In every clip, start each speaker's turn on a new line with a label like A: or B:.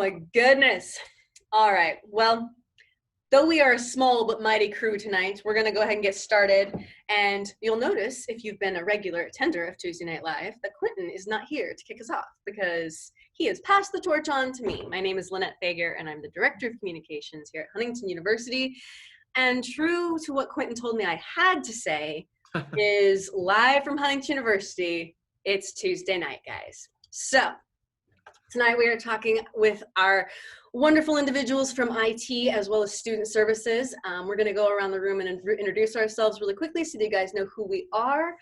A: my goodness. All right, well, though we are a small but mighty crew tonight, we're going to go ahead and get started. And you'll notice, if you've been a regular attender of Tuesday Night Live, that Quentin is not here to kick us off because he has passed the torch on to me. My name is Lynette Fager, and I'm the Director of Communications here at Huntington University. And true to what Quentin told me I had to say is live from Huntington University, it's Tuesday night, guys. So tonight we are talking with our wonderful individuals from IT as well as student services. We're going to go around the room and introduce ourselves really quickly so that you guys know who we are.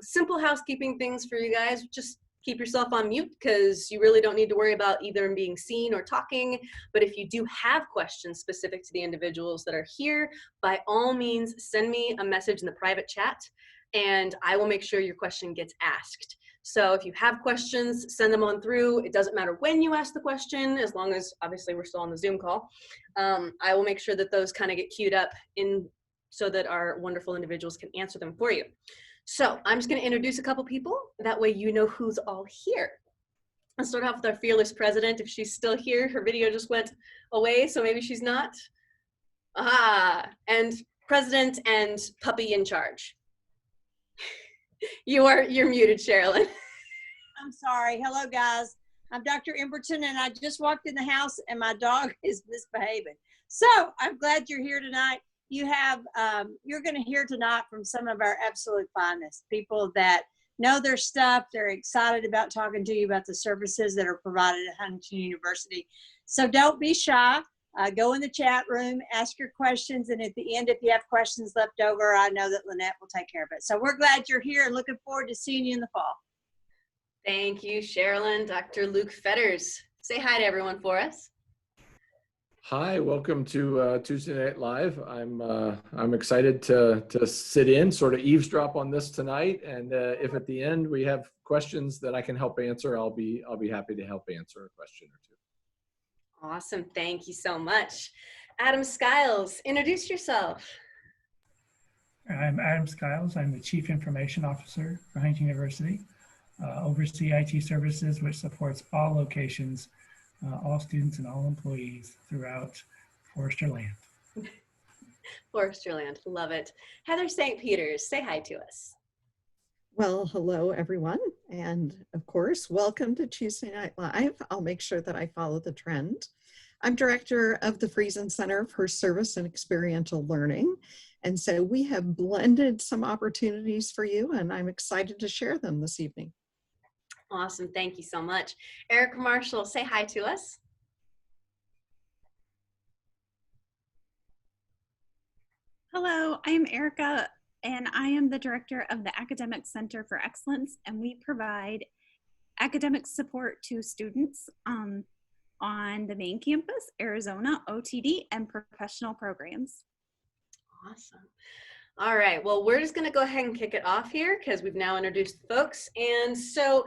A: Simple housekeeping things for you guys. Just keep yourself on mute because you really don't need to worry about either being seen or talking. But if you do have questions specific to the individuals that are here, by all means, send me a message in the private chat and I will make sure your question gets asked. So if you have questions, send them on through. It doesn't matter when you ask the question, as long as obviously we're still on the Zoom call. I will make sure that those kind of get queued up in so that our wonderful individuals can answer them for you. So I'm just going to introduce a couple people. That way you know who's all here. Let's start off with our fearless president. If she's still here, her video just went away, so maybe she's not. And president and puppy in charge. You're muted, Sherilyn.
B: I'm sorry. Hello, guys. I'm Dr. Emberton, and I just walked in the house, and my dog is misbehaving. So I'm glad you're here tonight. You have, you're going to hear tonight from some of our absolute finest people that know their stuff. They're excited about talking to you about the services that are provided at Huntington University. So don't be shy. Go in the chat room, ask your questions, and at the end, if you have questions left over, I know that Lynette will take care of it. So we're glad you're here and looking forward to seeing you in the fall.
A: Thank you, Sherilyn. Dr. Luke Fetters, say hi to everyone for us.
C: Hi, welcome to Tuesday Night Live. I'm excited to sit in, sort of eavesdrop on this tonight, and if at the end we have questions that I can help answer, I'll be happy to help answer a question or two.
A: Awesome, thank you so much. Adam Skiles, introduce yourself.
D: I'm Adam Skiles. I'm the Chief Information Officer for Huntington University. Oversee IT services, which supports all locations, all students and all employees throughout Forresterland.
A: Forresterland, love it. Heather St. Peters, say hi to us.
E: Well, hello, everyone. And of course, welcome to Tuesday Night Live. I'll make sure that I follow the trend. I'm director of the Friesen Center for Service and Experiential Learning. And so we have blended some opportunities for you, and I'm excited to share them this evening.
A: Awesome, thank you so much. Erica Marshall, say hi to us.
F: Hello, I'm Erica, and I am the director of the Academic Center for Excellence, and we provide academic support to students on the main campus, Arizona, OTD, and professional programs.
A: Awesome. All right, well, we're just going to go ahead and kick it off here because we've now introduced the folks. And so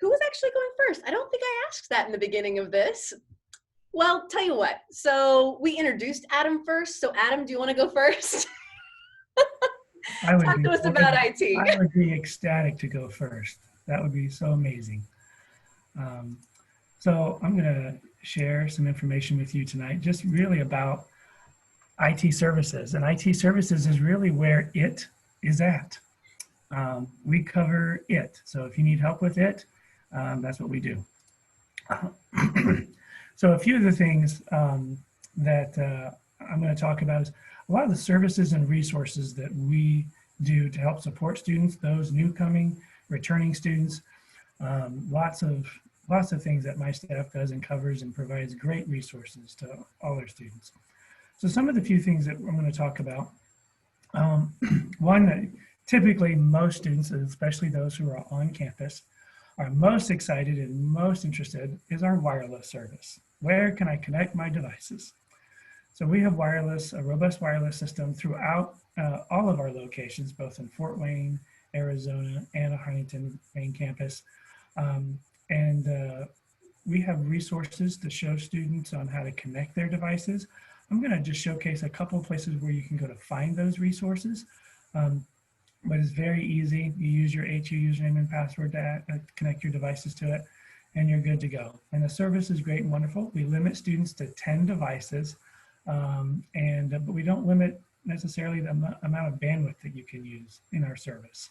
A: who was actually going first? I don't think I asked that in the beginning of this. Well, tell you what. So we introduced Adam first. So Adam, do you want to go first? Talk to us about IT.
D: I would be ecstatic to go first. That would be so amazing. So I'm going to share some information with you tonight, just really about IT services. And IT services is really where it is at. We cover it. So if you need help with it, that's what we do. So a few of the things that I'm going to talk about is a lot of the services and resources that we do to help support students, those new coming, returning students, lots of things that my staff does and covers and provides great resources to all our students. So some of the few things that I'm going to talk about, one that typically most students, especially those who are on campus, are most excited and most interested is our wireless service. Where can I connect my devices? So we have a robust wireless system throughout all of our locations, both in Fort Wayne, Arizona, and a Huntington main campus. We have resources to show students on how to connect their devices. I'm going to just showcase a couple of places where you can go to find those resources. But it's very easy. You use your HU username and password to connect your devices to it. and you're good to go. And the service is great and wonderful. We limit students to 10 devices, but we don't limit necessarily the amount of bandwidth that you can use in our service.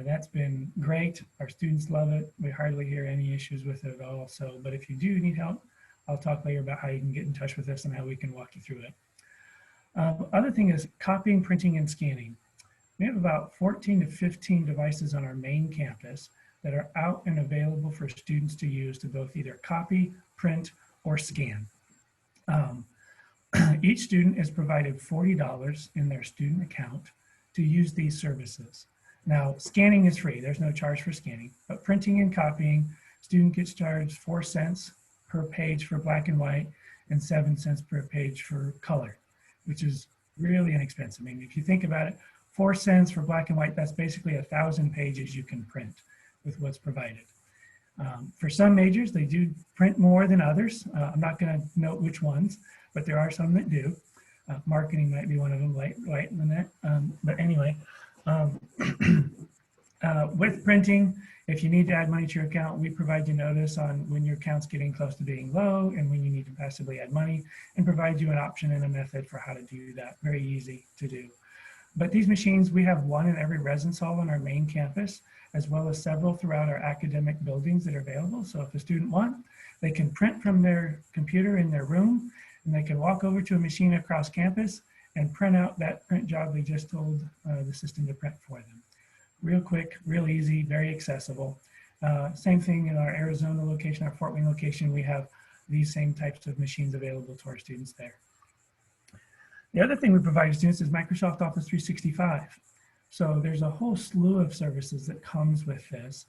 D: That's been great. Our students love it. We hardly hear any issues with it at all. But if you do need help, I'll talk later about how you can get in touch with us and how we can walk you through it. Other thing is copying, printing, and scanning. We have about 14 to 15 devices on our main campus that are out and available for students to use to both either copy, print, or scan. Each student is provided $40 in their student account to use these services. Now, scanning is free. There's no charge for scanning, but printing and copying, student gets charged 4 cents per page for black and white and 7 cents per page for color, which is really inexpensive. I mean, if you think about it, 4 cents for black and white, that's basically 1,000 pages you can print with what's provided. For some majors, they do print more than others. I'm not going to note which ones, but there are some that do. Marketing might be one of them, light than that. But anyway, with printing, if you need to add money to your account, we provide you notice on when your account's getting close to being low and when you need to passively add money, and provide you an option and a method for how to do that. Very easy to do. But these machines, we have one in every residence hall on our main campus, as well as several throughout our academic buildings that are available. So if a student wants, they can print from their computer in their room, and they can walk over to a machine across campus and print out that print job they just told the system to print for them. Real quick, real easy, very accessible. Same thing in our Arizona location, our Fort Wayne location, we have these same types of machines available to our students there. The other thing we provide to students is Microsoft Office 365. So there's a whole slew of services that comes with this.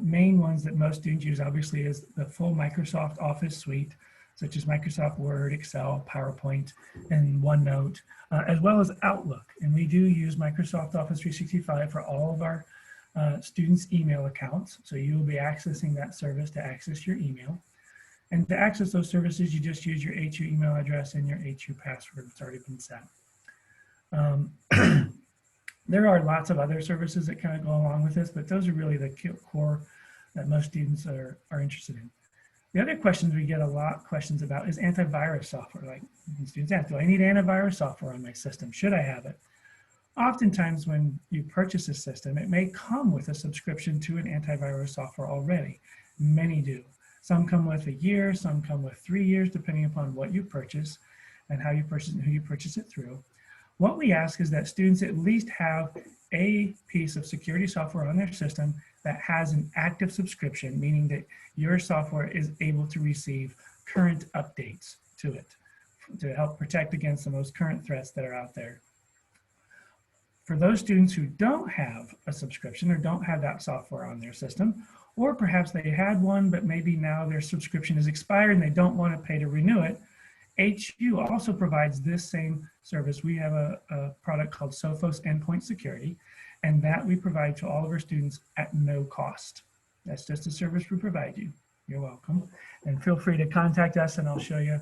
D: Main ones that most students use obviously is the full Microsoft Office suite, such as Microsoft Word, Excel, PowerPoint, and OneNote, as well as Outlook. And we do use Microsoft Office 365 for all of our students' email accounts. So you will be accessing that service to access your email. And to access those services, you just use your HU email address and your HU password that's already been set. There are lots of other services that kind of go along with this, but those are really the core that most students are interested in. The other questions we get a lot questions about is antivirus software. Like students ask, do I need antivirus software on my system? Should I have it? Oftentimes when you purchase a system, it may come with a subscription to an antivirus software already. Many do. Some come with a year, some come with 3 years, depending upon what you purchase and how you purchase and who you purchase it through. What we ask is that students at least have a piece of security software on their system that has an active subscription, meaning that your software is able to receive current updates to it to help protect against the most current threats that are out there. For those students who don't have a subscription or don't have that software on their system, or perhaps they had one, but maybe now their subscription is expired and they don't want to pay to renew it, HU also provides this same service. We have a product called Sophos Endpoint Security, and that we provide to all of our students at no cost. That's just a service we provide you. You're welcome. And feel free to contact us and I'll show you.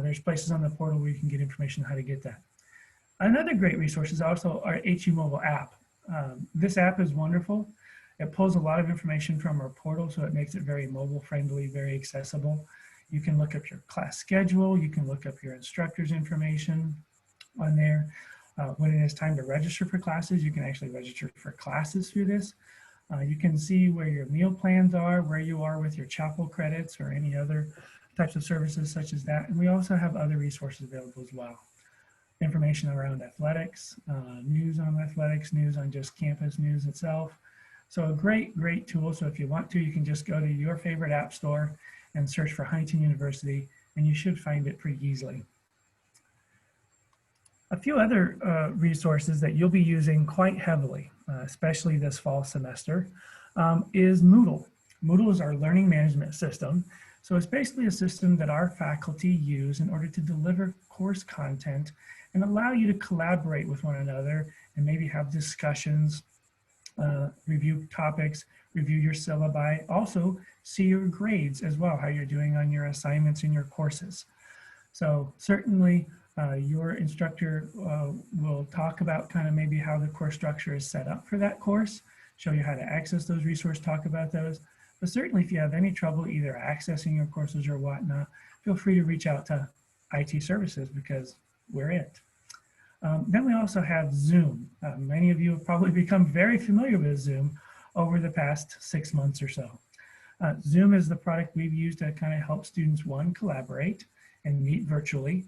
D: There's places on the portal where you can get information on how to get that. Another great resource is also our HU mobile app. This app is wonderful. It pulls a lot of information from our portal, so it makes it very mobile friendly, very accessible. You can look up your class schedule. You can look up your instructor's information on there. When it is time to register for classes, you can actually register for classes through this. You can see where your meal plans are, where you are with your chapel credits or any other types of services such as that. And we also have other resources available as well. Information around athletics, news on athletics, news on just campus news itself. So a great tool. So if you want to, you can just go to your favorite app store and search for Huntington University, and you should find it pretty easily. A few other resources that you'll be using quite heavily, especially this fall semester, is Moodle. Moodle is our learning management system. So it's basically a system that our faculty use in order to deliver course content and allow you to collaborate with one another and maybe have discussions, review topics, review your syllabi, also see your grades as well, how you're doing on your assignments in your courses. So certainly your instructor will talk about kind of maybe how the course structure is set up for that course, show you how to access those resources, talk about those. But certainly if you have any trouble either accessing your courses or whatnot, feel free to reach out to IT services because we're it. Then we also have Zoom. Many of you have probably become very familiar with Zoom over the past 6 months or so. Zoom is the product we've used to kind of help students, one, collaborate and meet virtually.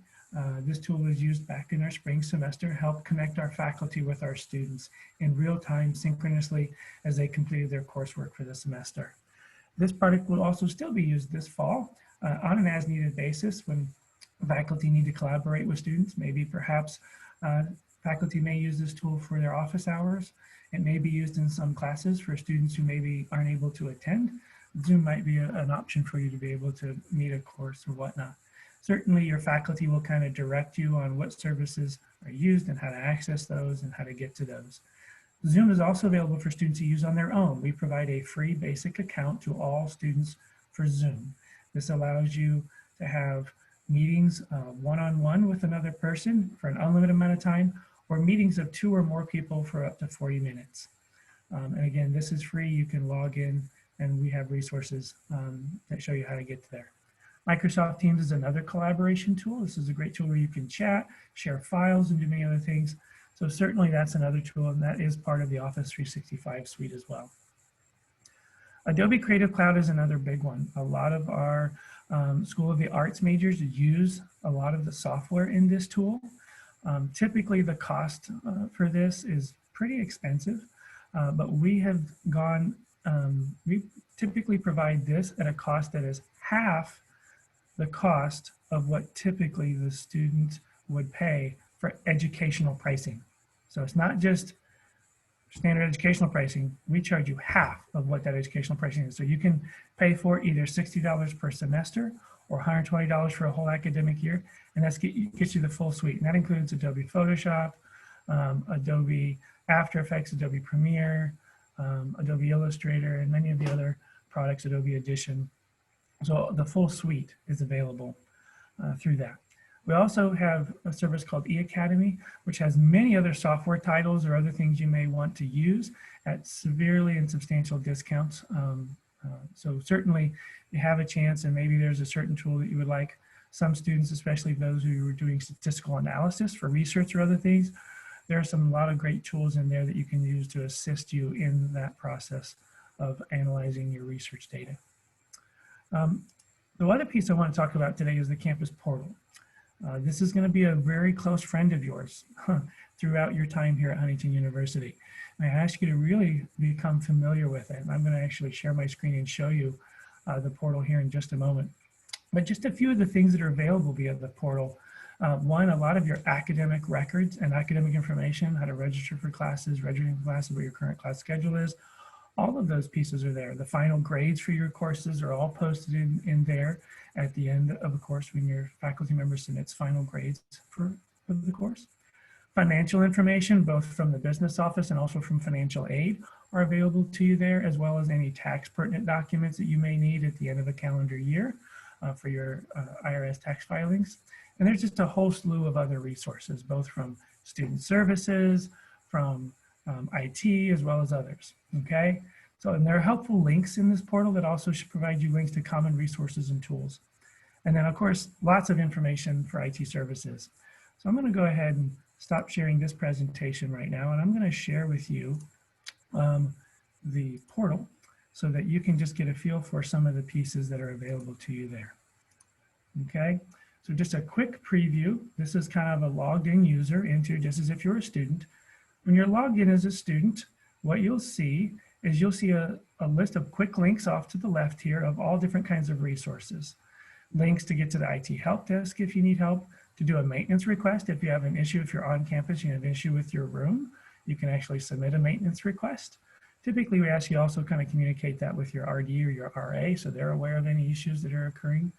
D: This tool was used back in our spring semester, help connect our faculty with our students in real time, synchronously, as they completed their coursework for the semester. This product will also still be used this fall on an as-needed basis when faculty need to collaborate with students. Maybe perhaps faculty may use this tool for their office hours. It may be used in some classes for students who maybe aren't able to attend. Zoom might be an option for you to be able to meet a course or whatnot. Certainly your faculty will kind of direct you on what services are used and how to access those and how to get to those. Zoom is also available for students to use on their own. We provide a free basic account to all students for Zoom. This allows you to have meetings one-on-one with another person for an unlimited amount of time, or meetings of 2 or more people for up to 40 minutes. And again, this is free. You can log in and we have resources that show you how to get to there. Microsoft Teams is another collaboration tool. This is a great tool where you can chat, share files, and do many other things. So certainly that's another tool, and that is part of the Office 365 suite as well. Adobe Creative Cloud is another big one. A lot of our School of the Arts majors use a lot of the software in this tool. Typically the cost for this is pretty expensive, but we have gone, we typically provide this at a cost that is half the cost of what typically the student would pay for educational pricing. So it's not just standard educational pricing. We charge you half of what that educational pricing is. So you can pay for either $60 per semester or $120 for a whole academic year, and that gets you the full suite. And that includes Adobe Photoshop, Adobe After Effects, Adobe Premiere, Adobe Illustrator, and many of the other products, Adobe Edition. So the full suite is available through that. We also have a service called eAcademy, which has many other software titles or other things you may want to use at severely and substantial discounts. So certainly you have a chance, and maybe there's a certain tool that you would like. Some students, especially those who are doing statistical analysis for research or other things, there are a lot of great tools in there that you can use to assist you in that process of analyzing your research data. The other piece I want to talk about today is the campus portal. This is going to be a very close friend of yours throughout your time here at Huntington University. And I ask you to really become familiar with it. And I'm going to actually share my screen and show you the portal here in just a moment. But just a few of the things that are available via the portal. One, a lot of your academic records and academic information, how to register for classes, registering for classes, what your current class schedule is. All of those pieces are there. The final grades for your courses are all posted in there at the end of a course when your faculty member submits final grades for the course. Financial information, both from the business office and also from financial aid, are available to you there, as well as any tax pertinent documents that you may need at the end of a calendar year for your IRS tax filings. And there's just a whole slew of other resources, both from student services, from IT, as well as others, okay? So, and there are helpful links in this portal that also should provide you links to common resources and tools. And then of course, lots of information for IT services. So I'm gonna go ahead and stop sharing this presentation right now, and I'm gonna share with you the portal so that you can just get a feel for some of the pieces that are available to you there, okay? So just a quick preview. This is kind of a logged in user into just as if you're a student. When you're logged in as a student, what you'll see is you'll see a list of quick links off to the left here of all different kinds of resources. Links to get to the IT help desk if you need help, to do a maintenance request if you have an issue, if you're on campus, you have an issue with your room, you can actually submit a maintenance request. Typically, we ask you also kind of communicate that with your RD or your RA so they're aware of any issues that are occurring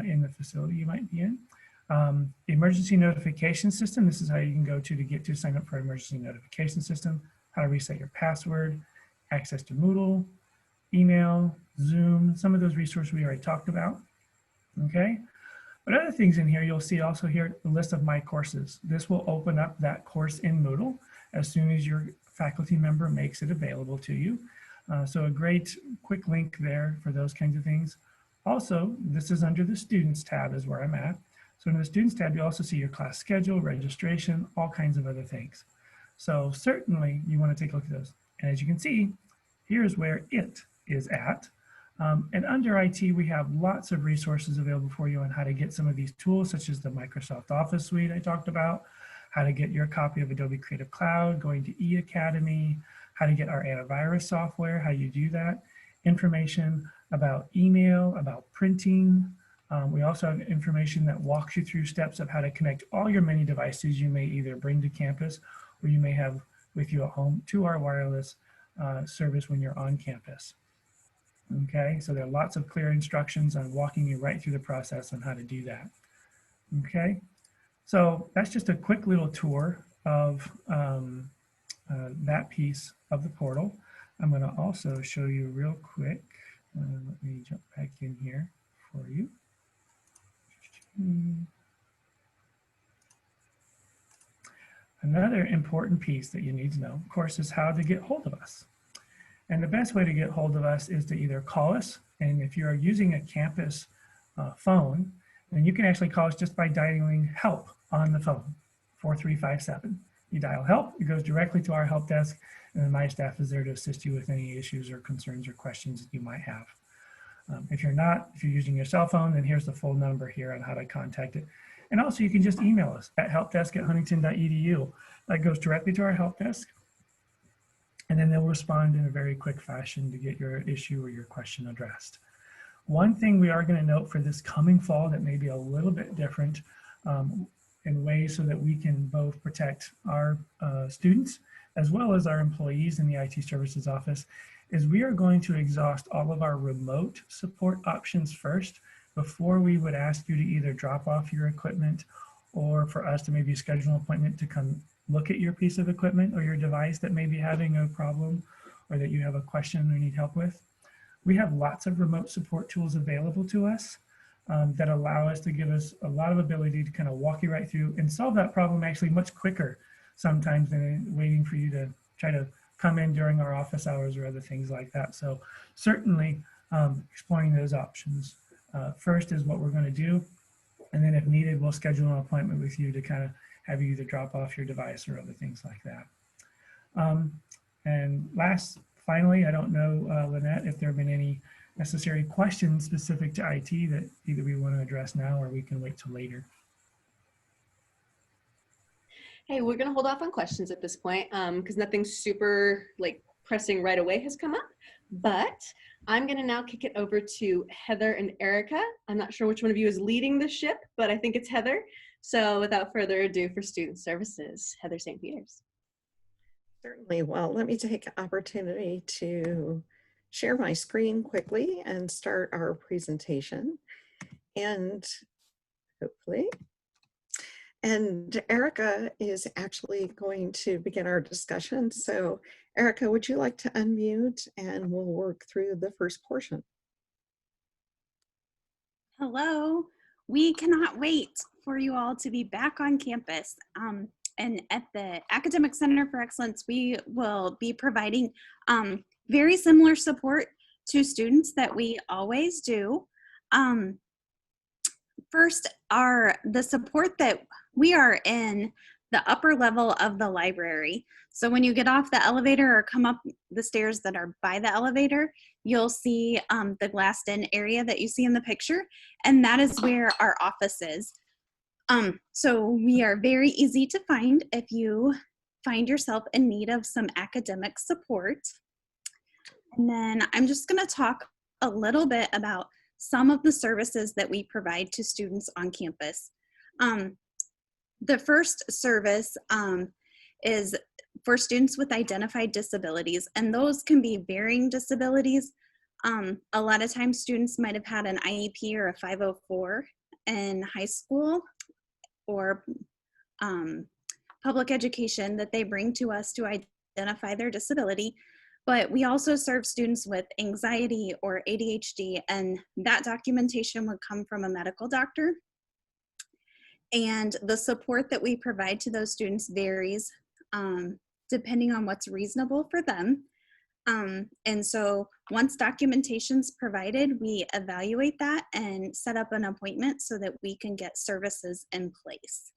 D: in the facility you might be in. The emergency notification system, this is how you can go to get to sign up for an emergency notification system, how to reset your password, access to Moodle, email, Zoom, some of those resources we already talked about, okay? But other things in here, you'll see also here the list of my courses. This will open up that course in Moodle as soon as your faculty member makes it available to you. So a great quick link there for those kinds of things. Also, this is under the Students tab is where I'm at. So in the Students tab, you also see your class schedule, registration, all kinds of other things. So certainly you want to take a look at those. And as you can see, here's where it is at. And under IT, we have lots of resources available for you on how to get some of these tools, such as the Microsoft Office suite I talked about, how to get your copy of Adobe Creative Cloud, going to eAcademy, how to get our antivirus software, how you do that, information about email, about printing. We also have information that walks you through steps of how to connect all your many devices you may either bring to campus or you may have with you at home to our wireless service when you're on campus. Okay, so there are lots of clear instructions on walking you right through the process on how to do that. Okay, so that's just a quick little tour of that piece of the portal. I'm going to also show you real quick. Let me jump back in here for you. Another important piece that you need to know, of course, is how to get hold of us. And the best way to get hold of us is to either call us, and if you're using a campus phone, then you can actually call us just by dialing help on the phone, 4357. You dial help, it goes directly to our help desk, and then my staff is there to assist you with any issues or concerns or questions that you might have. If you're using your cell phone, then here's the full number here on how to contact it. And also you can just email us at helpdesk@huntington.edu. That goes directly to our help desk. And then they'll respond in a very quick fashion to get your issue or your question addressed. One thing we are going to note for this coming fall that may be a little bit different in ways so that we can both protect our students as well as our employees in the IT services office is we are going to exhaust all of our remote support options first before we would ask you to either drop off your equipment or for us to maybe schedule an appointment to come look at your piece of equipment or your device that may be having a problem or that you have a question or need help with. We have lots of remote support tools available to us that allow us to give us a lot of ability to kind of walk you right through and solve that problem actually much quicker sometimes than waiting for you to try to come in during our office hours or other things like that. So certainly exploring those options. First is what we're going to do. And then if needed, we'll schedule an appointment with you to kind of have you either drop off your device or other things like that. And finally, I don't know, Lynette, if there have been any necessary questions specific to IT that either we want to address now or we can wait till later.
A: Hey, we're going to hold off on questions at this point because nothing super pressing right away has come up. But I'm going to now kick it over to Heather and Erica. I'm not sure which one of you is leading the ship, but I think it's Heather. So without further ado, for Student Services, Heather St. Peters.
E: Certainly. Well, let me take an opportunity to share my screen quickly and start our presentation. And hopefully, and Erica is actually going to begin our discussion. So Erica, would you like to unmute and we'll work through the first portion?
F: Hello. We cannot wait for you all to be back on campus. And at the Academic Center for Excellence, we will be providing very similar support to students that we always do. First, the support that we are in the upper level of the library. So when you get off the elevator or come up the stairs that are by the elevator, you'll see the glassed-in area that you see in the picture, and that is where our office is. So we are very easy to find if you find yourself in need of some academic support. And then I'm just going to talk a little bit about some of the services that we provide to students on campus. The first service is for students with identified disabilities, and those can be varying disabilities. A lot of times students might have had an IEP or a 504 in high school or public education that they bring to us to identify their disability. But we also serve students with anxiety or ADHD, and that documentation would come from a medical doctor. And the support that we provide to those students varies depending on what's reasonable for them. And so once documentation's provided, we evaluate that and set up an appointment so that we can get services in place.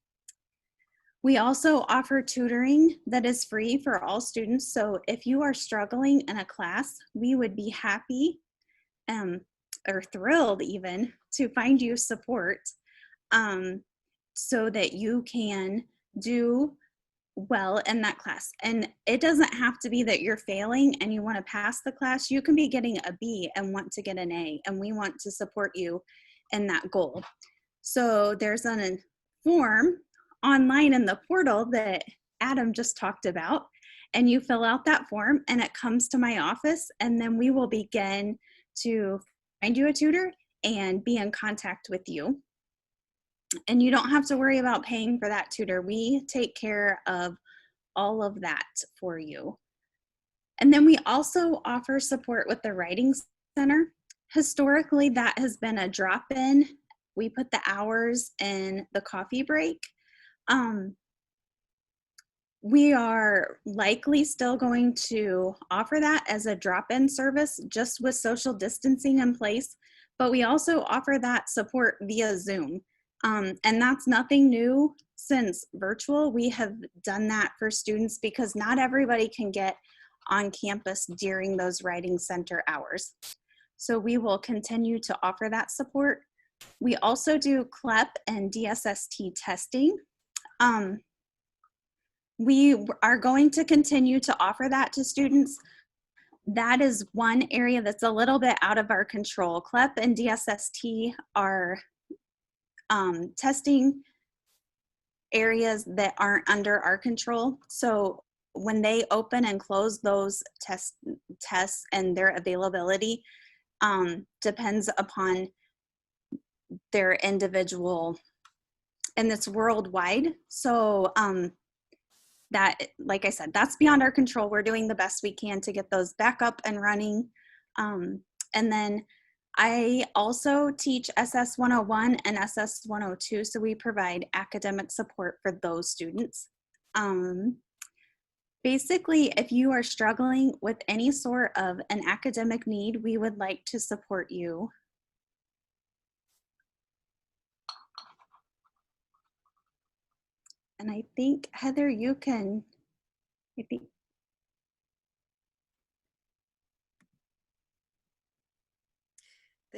F: We also offer tutoring that is free for all students. So if you are struggling in a class, we would be happy or thrilled even to find you support so that you can do well in that class. And it doesn't have to be that you're failing and you want to pass the class. You can be getting a B and want to get an A, and we want to support you in that goal. So there's a form online in the portal that Adam just talked about, and you fill out that form and it comes to my office, and then we will begin to find you a tutor and be in contact with you. And you don't have to worry about paying for that tutor. We take care of all of that for you. And then we also offer support with the Writing Center. Historically, that has been a drop-in. We put the hours in the coffee break. We are likely still going to offer that as a drop-in service, just with social distancing in place, but we also offer that support via Zoom. And that's nothing new since virtual. We have done that for students because not everybody can get on campus during those Writing Center hours. So we will continue to offer that support. We also do CLEP and DSST testing. We are going to continue to offer that to students. That is one area that's a little bit out of our control. CLEP and DSST are testing areas that aren't under our control. So when they open and close those tests and their availability depends upon their individual, and it's worldwide. So that, like I said, that's beyond our control. We're doing the best we can to get those back up and running. And then I also teach SS 101 and SS 102, so we provide academic support for those students. Basically, if you are struggling with any sort of an academic need, we would like to support you. And I think, Heather, you can, I think.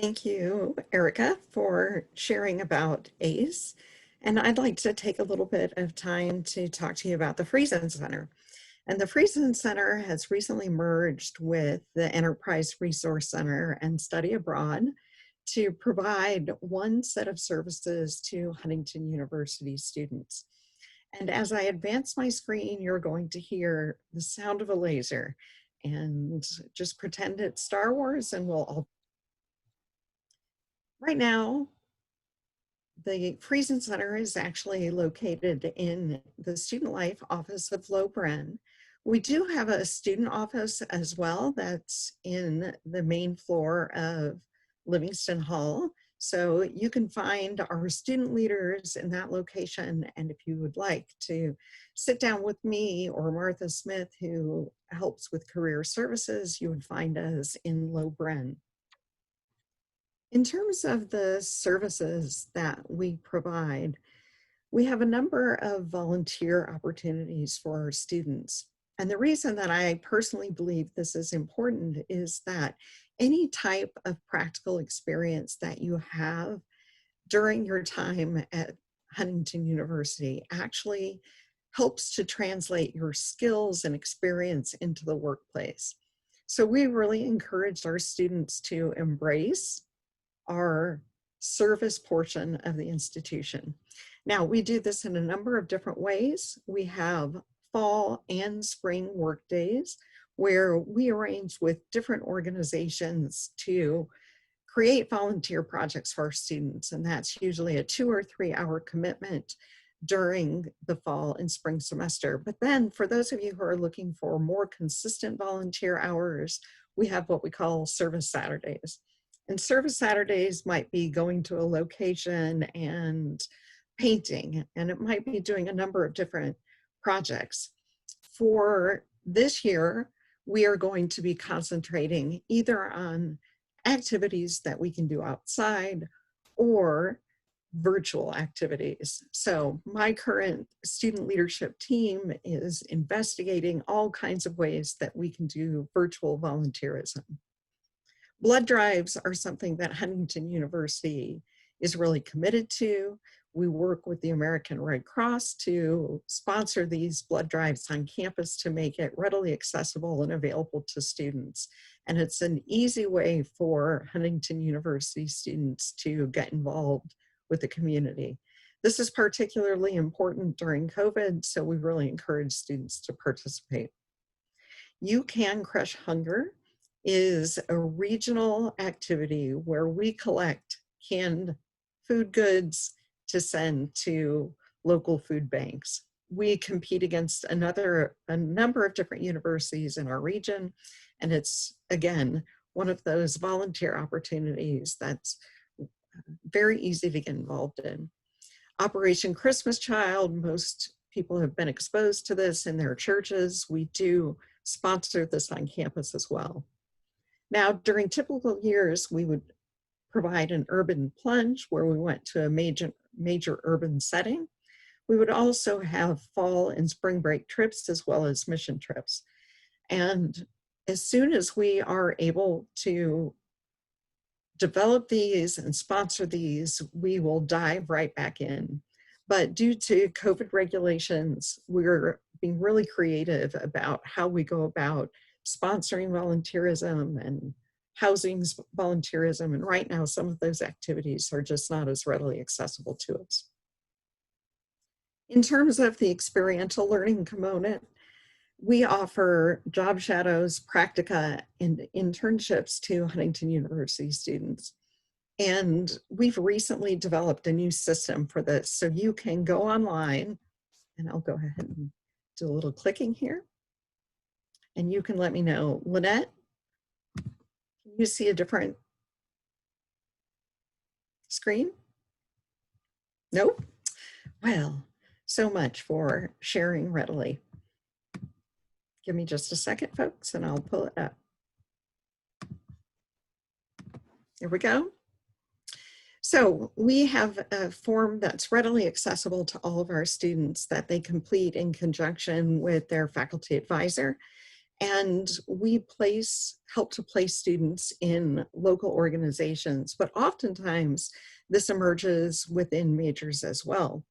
E: Thank you, Erica, for sharing about ACE. And I'd like to take a little bit of time to talk to you about the Friesen Center. And the Friesen Center has recently merged with the Enterprise Resource Center and Study Abroad to provide one set of services to Huntington University students. And as I advance my screen, you're going to hear the sound of a laser, and just pretend it's Star Wars and we'll all. Right now, the Friesen Center is actually located in the Student Life Office of Lobren. We do have a student office as well that's in the main floor of Livingston Hall. So you can find our student leaders in that location. And if you would like to sit down with me or Martha Smith, who helps with career services, you would find us in Lobren. In terms of the services that we provide, we have a number of volunteer opportunities for our students. And the reason that I personally believe this is important is that any type of practical experience that you have during your time at Huntington University actually helps to translate your skills and experience into the workplace. So we really encourage our students to embrace our service portion of the institution. Now, we do this in a number of different ways. We have fall and spring work days where we arrange with different organizations to create volunteer projects for our students. And that's usually a 2 or 3 hour commitment during the fall and spring semester. But then for those of you who are looking for more consistent volunteer hours, we have what we call Service Saturdays. And Service Saturdays might be going to a location and painting, and it might be doing a number of different projects. For this year, we are going to be concentrating either on activities that we can do outside or virtual activities. So my current student leadership team is investigating all kinds of ways that we can do virtual volunteerism. Blood drives are something that Huntington University is really committed to. We work with the American Red Cross to sponsor these blood drives on campus to make it readily accessible and available to students. And it's an easy way for Huntington University students to get involved with the community. This is particularly important during COVID, so we really encourage students to participate. You Can Crush Hunger is a regional activity where we collect canned food goods to send to local food banks. We compete against a number of different universities in our region, and it's, again, one of those volunteer opportunities that's very easy to get involved in. Operation Christmas Child, most people have been exposed to this in their churches. We do sponsor this on campus as well. Now, during typical years, we would provide an urban plunge where we went to a major urban setting. We would also have fall and spring break trips as well as mission trips. And as soon as we are able to develop these and sponsor these, we will dive right back in. But due to COVID regulations, we're being really creative about how we go about sponsoring volunteerism and housing volunteerism. And right now, some of those activities are just not as readily accessible to us. In terms of the experiential learning component, we offer job shadows, practica, and internships to Huntington University students. And we've recently developed a new system for this. So you can go online, and I'll go ahead and do a little clicking here. And you can let me know, Lynette, can you see a different screen? Nope. Well, so much for sharing readily. Give me just a second, folks, and I'll pull it up. Here we go. So we have a form that's readily accessible to all of our students that they complete in conjunction with their faculty advisor. And we help to place students in local organizations, but oftentimes this emerges within majors as well.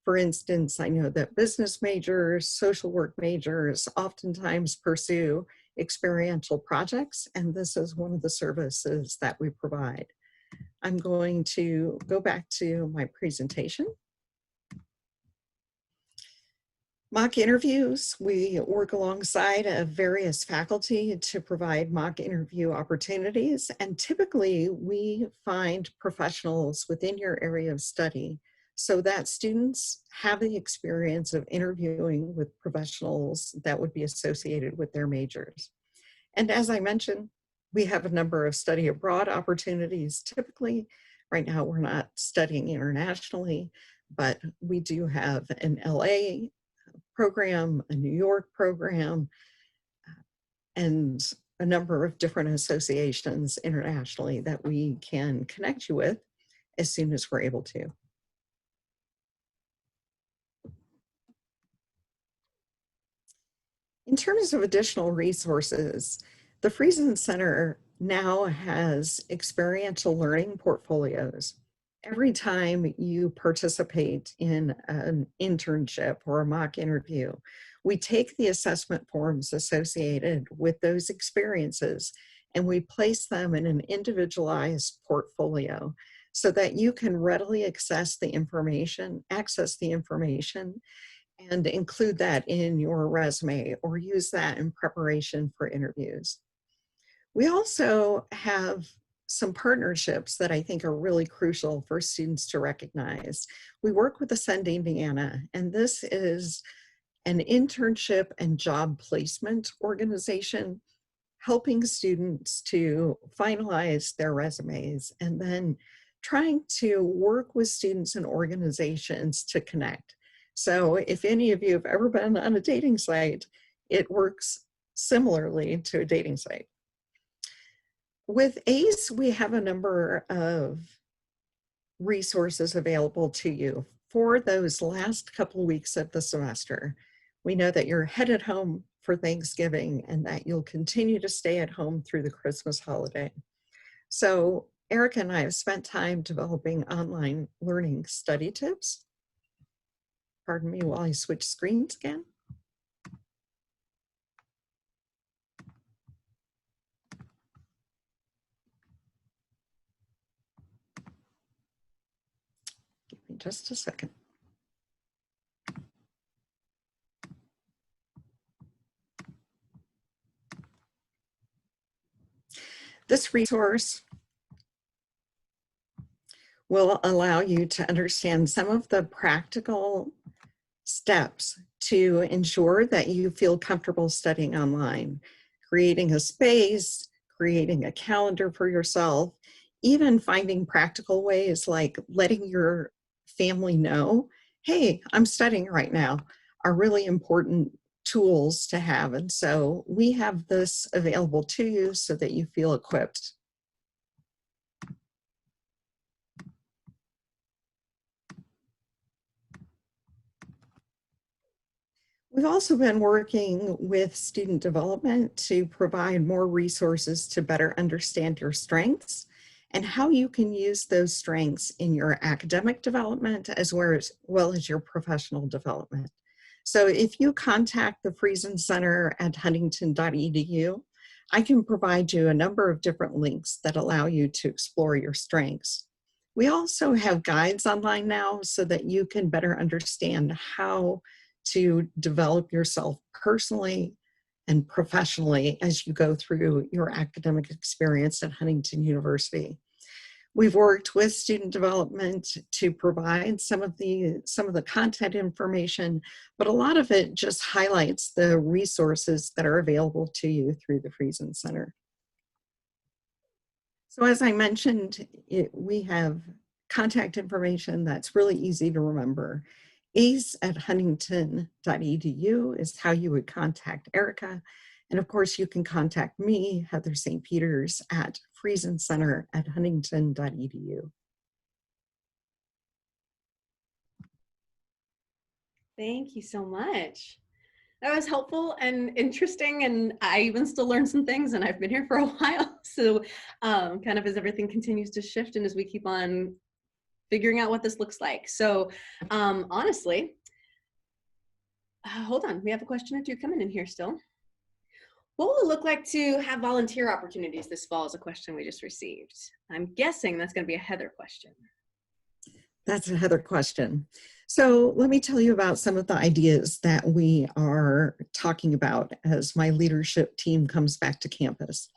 E: For instance, I know that business majors, social work majors oftentimes pursue experiential projects, and this is one of the services that we provide. I'm going to go back to my presentation. Mock interviews, we work alongside of various faculty to provide mock interview opportunities, and typically we find professionals within your area of study so that students have the experience of interviewing with professionals that would be associated with their majors. And as I mentioned, we have a number of study abroad opportunities. Typically, right now we're not studying internationally, but we do have an LA program, a New York program, and a number of different associations internationally that we can connect you with as soon as we're able to. In terms of additional resources, the Friesen Center now has experiential learning portfolios. Every time you participate in an internship or a mock interview, we take the assessment forms associated with those experiences and we place them in an individualized portfolio so that you can readily access the information and include that in your resume or use that in preparation for interviews. We also have some partnerships that I think are really crucial for students to recognize. We work with Ascend Indiana, and this is an internship and job placement organization helping students to finalize their resumes and then trying to work with students and organizations to connect. So if any of you have ever been on a dating site, it works similarly to a dating site. With ACE, we have a number of resources available to you for those last couple weeks of the semester. We know that you're headed home for Thanksgiving and that you'll continue to stay at home through the Christmas holiday. So Erica and I have spent time developing online learning study tips. Pardon me while I switch screens again. Give me just a second. This resource will allow you to understand some of the practical steps to ensure that you feel comfortable studying online, creating a space, creating a calendar for yourself, even finding practical ways like letting your family know, hey, I'm studying right now, are really important tools to have. And so we have this available to you so that you feel equipped. We've also been working with student development to provide more resources to better understand your strengths and how you can use those strengths in your academic development as well as your professional development. So if you contact the Friesen Center at huntington.edu, I can provide you a number of different links that allow you to explore your strengths. We also have guides online now so that you can better understand how to develop yourself personally and professionally as you go through your academic experience at Huntington University. We've worked with student development to provide some of the content information, but a lot of it just highlights the resources that are available to you through the Friesen Center. So as I mentioned, we have contact information that's really easy to remember. ace@huntington.edu is how you would contact Erica. And of course, you can contact me, Heather St. Peters, at friesencenter@huntington.edu.
A: Thank you so much. That was helpful and interesting, and I even still learned some things, and I've been here for a while. So kind of as everything continues to shift and as we keep on figuring out what this looks like. So honestly, hold on, we have a question or two coming in here still. What will it look like to have volunteer opportunities this fall is a question we just received. I'm guessing that's going to be a Heather question.
E: That's a Heather question. So let me tell you about some of the ideas that we are talking about as my leadership team comes back to campus.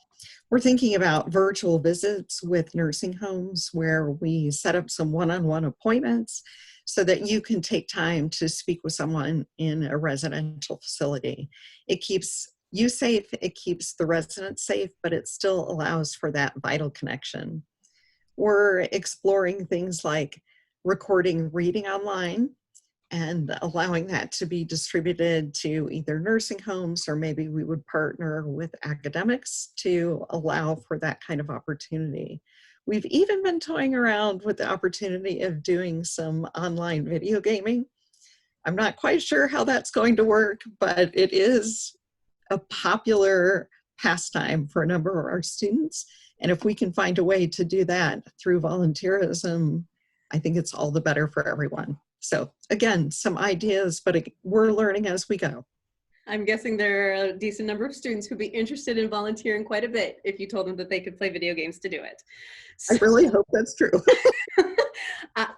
E: We're thinking about virtual visits with nursing homes where we set up some one-on-one appointments so that you can take time to speak with someone in a residential facility. It keeps you safe, it keeps the residents safe, but it still allows for that vital connection. We're exploring things like recording reading online and allowing that to be distributed to either nursing homes, or maybe we would partner with academics to allow for that kind of opportunity. We've even been toying around with the opportunity of doing some online video gaming. I'm not quite sure how that's going to work, but it is a popular pastime for a number of our students. And if we can find a way to do that through volunteerism, I think it's all the better for everyone. So again, some ideas, but we're learning as we go.
A: I'm guessing there are a decent number of students who'd be interested in volunteering quite a bit if you told them that they could play video games to do it. So,
E: I really hope that's true.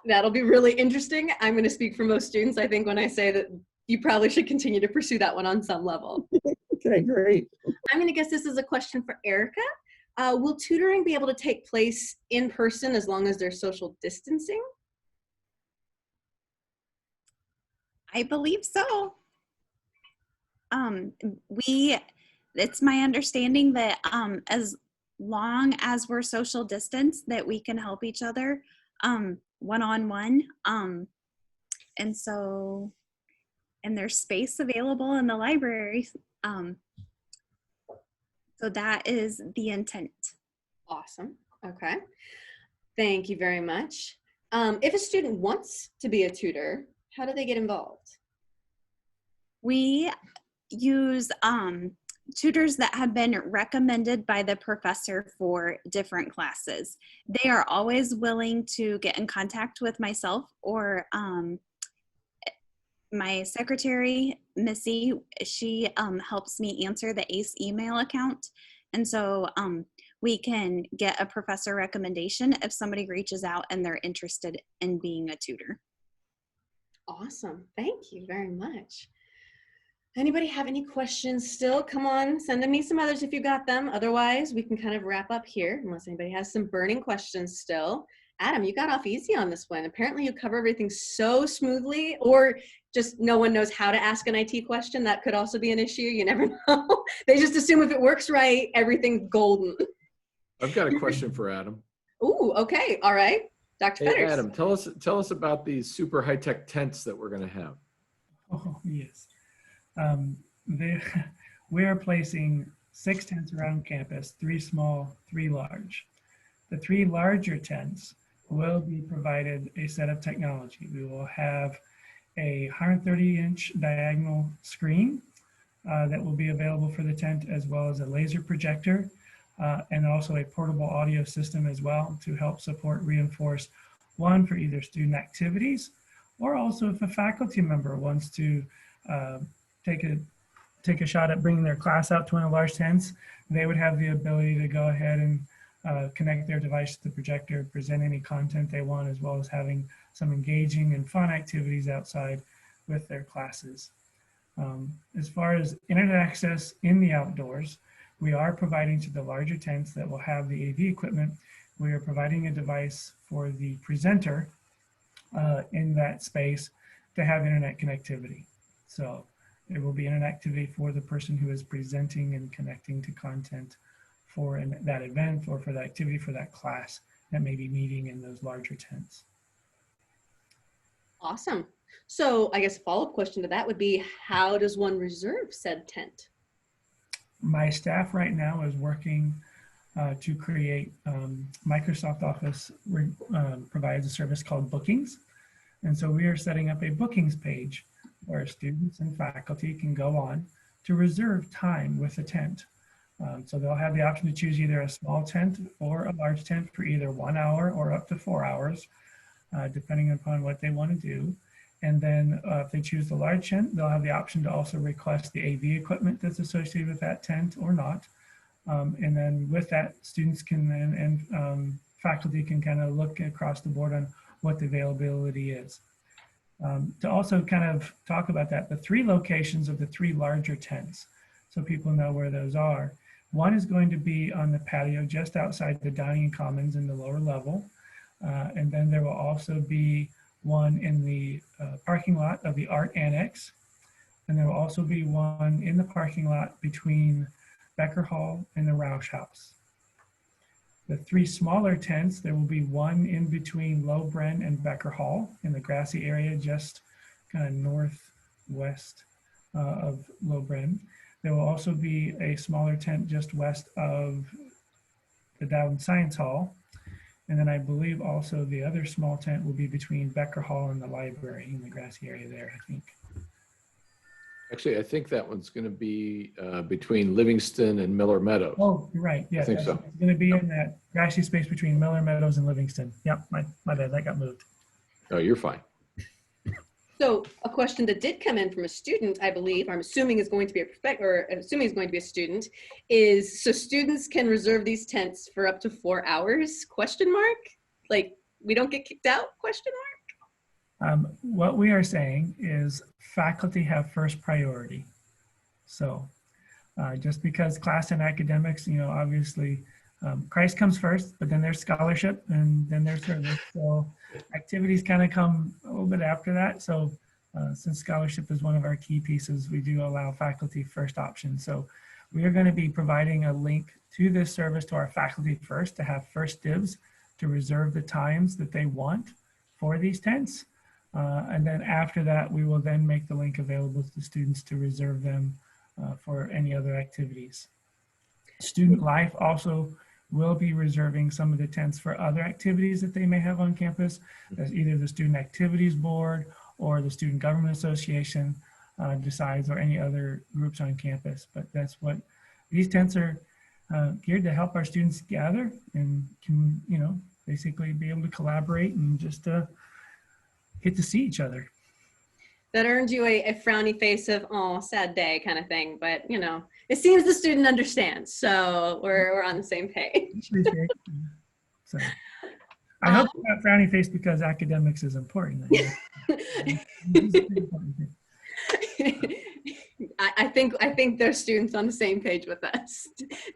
A: that'll be really interesting. I'm going to speak for most students, I think, when I say that you probably should continue to pursue that one on some level.
E: Okay, great.
A: I'm going to guess this is a question for Erica. Will tutoring be able to take place in person as long as there's social distancing?
F: I believe so. It's my understanding that as long as we're social distance, that we can help each other one-on-one. And so, and there's space available in the library. So that is the intent.
A: Awesome. Okay. Thank you very much. If a student wants to be a tutor, how do they get involved?
F: We use tutors that have been recommended by the professor for different classes. They are always willing to get in contact with myself or my secretary, Missy. She helps me answer the ACE email account. And so we can get a professor recommendation if somebody reaches out and they're interested in being a tutor.
A: Awesome. Thank you very much. Anybody have any questions still? Come on, send me some others if you got them. Otherwise, we can kind of wrap up here unless anybody has some burning questions still. Adam, you got off easy on this one. Apparently you cover everything so smoothly, or just no one knows how to ask an IT question. That could also be an issue. You never know. They just assume if it works right, everything's golden.
C: I've got a question for Adam.
A: Ooh, okay. All right. Dr.
C: Hey,
A: Fetters.
C: Adam, tell us about these super high-tech tents that we're going to have.
D: Oh, yes. We are placing 6 tents around campus, 3 small, 3 large. The 3 larger tents will be provided a set of technology. We will have a 130-inch diagonal screen that will be available for the tent, as well as a laser projector, and also a portable audio system as well to help support reinforce one for either student activities, or also if a faculty member wants to take a shot at bringing their class out to one of the large tents, they would have the ability to go ahead and connect their device to the projector, present any content they want, as well as having some engaging and fun activities outside with their classes. As far as internet access in the outdoors, we are providing to the larger tents that will have the AV equipment. We are providing a device for the presenter in that space to have internet connectivity. So there will be internet activity for the person who is presenting and connecting to content for that event or for that activity for that class that may be meeting in those larger tents.
A: Awesome. So I guess a follow-up question to that would be, how does one reserve said tent?
D: My staff right now is working to create Microsoft Office provides a service called Bookings. And so we are setting up a bookings page where students and faculty can go on to reserve time with a tent. So they'll have the option to choose either a small tent or a large tent for either 1 hour or up to 4 hours, depending upon what they want to do. And then if they choose the large tent, they'll have the option to also request the AV equipment that's associated with that tent or not. And then with that, students can and faculty can kind of look across the board on what the availability is. To also kind of talk about that, the 3 locations of the 3 larger tents, so people know where those are. One is going to be on the patio just outside the dining commons in the lower level. And then there will also be one in the parking lot of the Art Annex. And there will also be one in the parking lot between Becker Hall and the Roush House. The 3 smaller tents, there will be one in between Low Bren and Becker Hall in the grassy area just kind of northwest of Low Bren. There will also be a smaller tent just west of the Dowden Science Hall. And then I believe also the other small tent will be between Becker Hall and the library in the grassy area there, I think.
C: Actually, I think that one's going to be between Livingston and Miller Meadows.
D: Oh, you're right. Yeah,
C: I think so.
D: It's going to be in that grassy space between Miller Meadows and Livingston. Yep, my bad, that got moved.
C: Oh, you're fine.
A: So a question that did come in from a student, I believe, I'm assuming is going to be a student, is so students can reserve these tents for up to 4 hours, question mark? Like, we don't get kicked out, question mark?
D: What we are saying is faculty have first priority. So just because class and academics, you know, obviously Christ comes first, but then there's scholarship and then there's service. So activities kind of come a little bit after that. So since scholarship is one of our key pieces, we do allow faculty first option. So we are going to be providing a link to this service to our faculty first to have first dibs to reserve the times that they want for these tents. And then after that, we will then make the link available to students to reserve them for any other activities. Student Life also will be reserving some of the tents for other activities that they may have on campus, as either the Student Activities Board or the Student Government Association decides, or any other groups on campus. But that's what these tents are geared to help our students gather and can, basically be able to collaborate and just get to see each other.
A: That earned you a frowny face of, oh, sad day kind of thing. But, it seems the student understands. So we're on the same page.
D: So I hope it's not frowny face because academics is important.
A: I think there's students on the same page with us.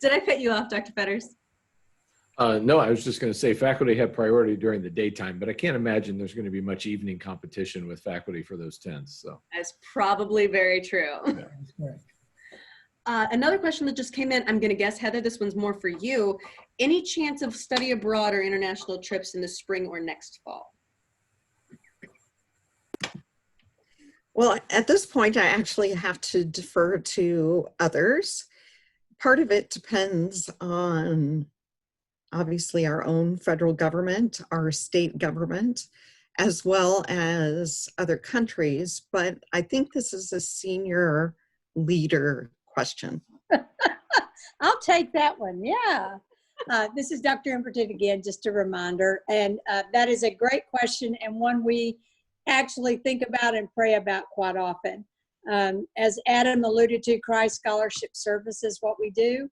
A: Did I cut you off, Dr. Fetters?
C: No, I was just going to say faculty have priority during the daytime, but I can't imagine there's going to be much evening competition with faculty for those tents. So
A: that's probably very true.
D: Yeah, that's correct.
A: Another question that just came in, I'm going to guess, Heather, this one's more for you. Any chance of study abroad or international trips in the spring or next fall?
E: Well, at this point, I actually have to defer to others. Part of it depends on, obviously, our own federal government, our state government, as well as other countries. But I think this is a senior leader question.
B: I'll take that one. Yeah. This is Dr. Emberton again, just a reminder. And that is a great question, and one we actually think about and pray about quite often. As Adam alluded to, Christ Scholarship Services, what we do,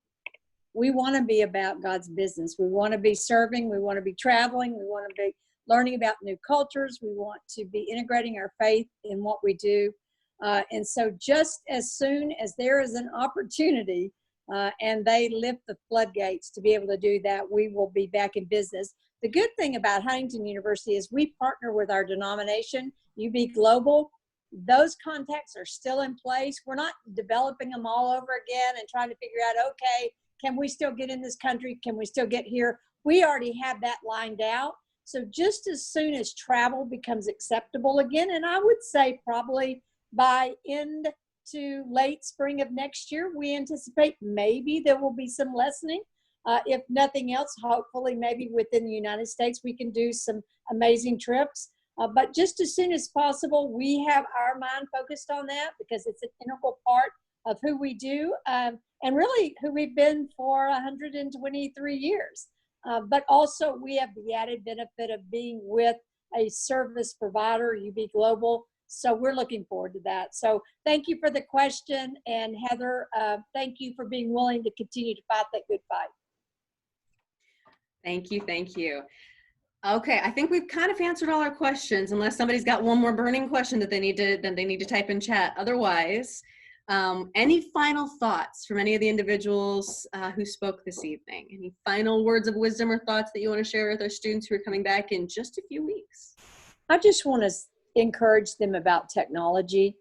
B: we want to be about God's business. We want to be serving. We want to be traveling. We want to be learning about new cultures. We want to be integrating our faith in what we do. And so just as soon as there is an opportunity and they lift the floodgates to be able to do that, we will be back in business. The good thing about Huntington University is we partner with our denomination, UB Global. Those contacts are still in place. We're not developing them all over again and trying to figure out, okay, can we still get in this country? Can we still get here? We already have that lined out. So just as soon as travel becomes acceptable again, and I would say probably by end to late spring of next year, we anticipate maybe there will be some lessening. If nothing else, hopefully maybe within the United States, we can do some amazing trips. But just as soon as possible, we have our mind focused on that because it's an integral part of who we do and really who we've been for 123 years. But also we have the added benefit of being with a service provider, UB Global. So we're looking forward to that. So thank you for the question. And Heather, thank you for being willing to continue to fight that good fight.
A: Thank you. Thank you. Okay, I think we've kind of answered all our questions, unless somebody's got one more burning question that they need to type in chat. Otherwise, any final thoughts from any of the individuals who spoke this evening? Any final words of wisdom or thoughts that you want to share with our students who are coming back in just a few weeks?
B: I just want to encourage them about technology.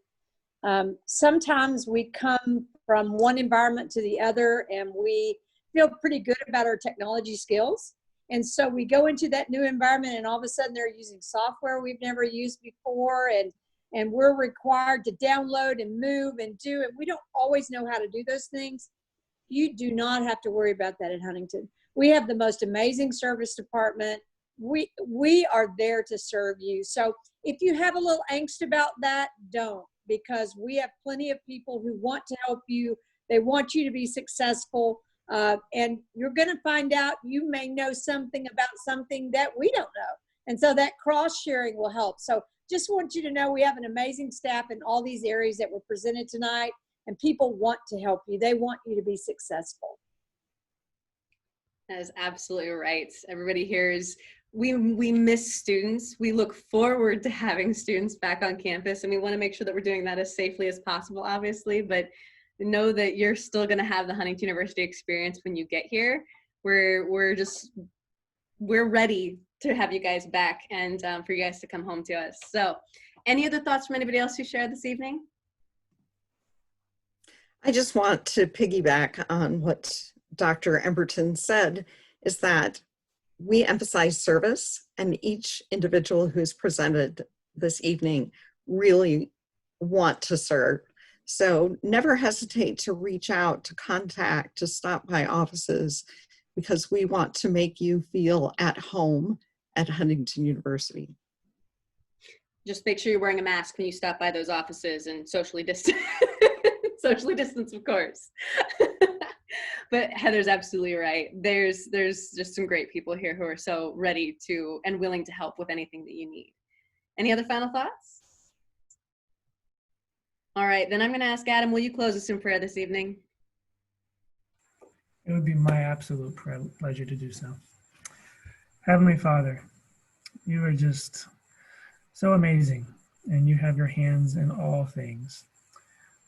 B: Sometimes we come from one environment to the other and we feel pretty good about our technology skills. And so we go into that new environment and all of a sudden they're using software we've never used before and we're required to download and move and do it. We don't always know how to do those things. You do not have to worry about that at Huntington. We have the most amazing service department. We are there to serve you. So if you have a little angst about that, don't, because we have plenty of people who want to help you. They want you to be successful. And you're going to find out you may know something about something that we don't know. And so that cross sharing will help. So just want you to know we have an amazing staff in all these areas that were presented tonight, and people want to help you. They want you to be successful.
A: That is absolutely right. Everybody here is, we miss students. We look forward to having students back on campus, and we want to make sure that we're doing that as safely as possible, obviously, but know that you're still going to have the Huntington University experience when you get here. We're ready to have you guys back and for you guys to come home to us. So any other thoughts from anybody else who shared this evening?
E: I just want to piggyback on what Dr. Emberton said, is that we emphasize service, and each individual who's presented this evening really want to serve. So never hesitate to reach out, to contact, to stop by offices, because we want to make you feel at home at Huntington University.
A: Just make sure you're wearing a mask when you stop by those offices and socially distance. Socially distance, of course. But Heather's absolutely right. There's just some great people here who are so ready to and willing to help with anything that you need. Any other final thoughts? All right, then I'm going to ask Adam, will you close us in prayer this evening?
D: It would be my absolute pleasure to do so. Heavenly Father, you are just so amazing, and you have your hands in all things.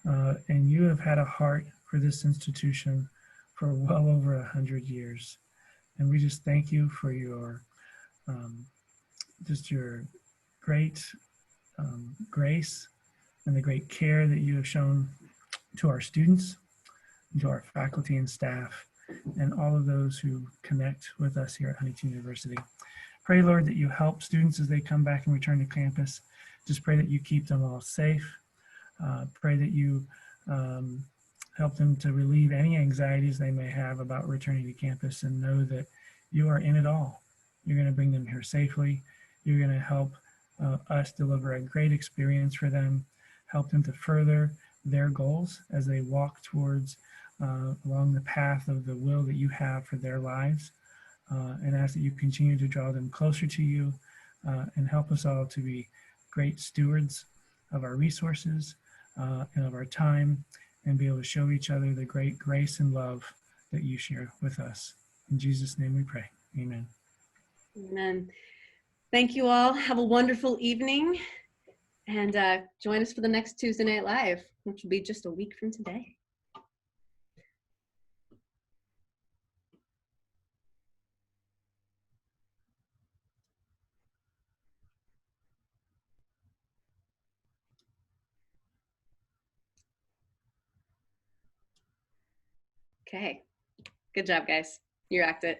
D: And you have had a heart for this institution for well over 100 years. And we just thank you for your just your great grace and the great care that you have shown to our students, to our faculty and staff, and all of those who connect with us here at Huntington University. Pray, Lord, that you help students as they come back and return to campus. Just pray that you keep them all safe. Pray that you help them to relieve any anxieties they may have about returning to campus, and know that you are in it all. You're going to bring them here safely. You're going to help us deliver a great experience for them, help them to further their goals as they walk towards along the path of the will that you have for their lives, and ask that you continue to draw them closer to you, and help us all to be great stewards of our resources and of our time, and be able to show each other the great grace and love that you share with us. In Jesus' name we pray. Amen.
A: Amen. Thank you all. Have a wonderful evening, and join us for the next Tuesday Night Live, which will be just a week from today. Okay. Good job, guys. You rocked it.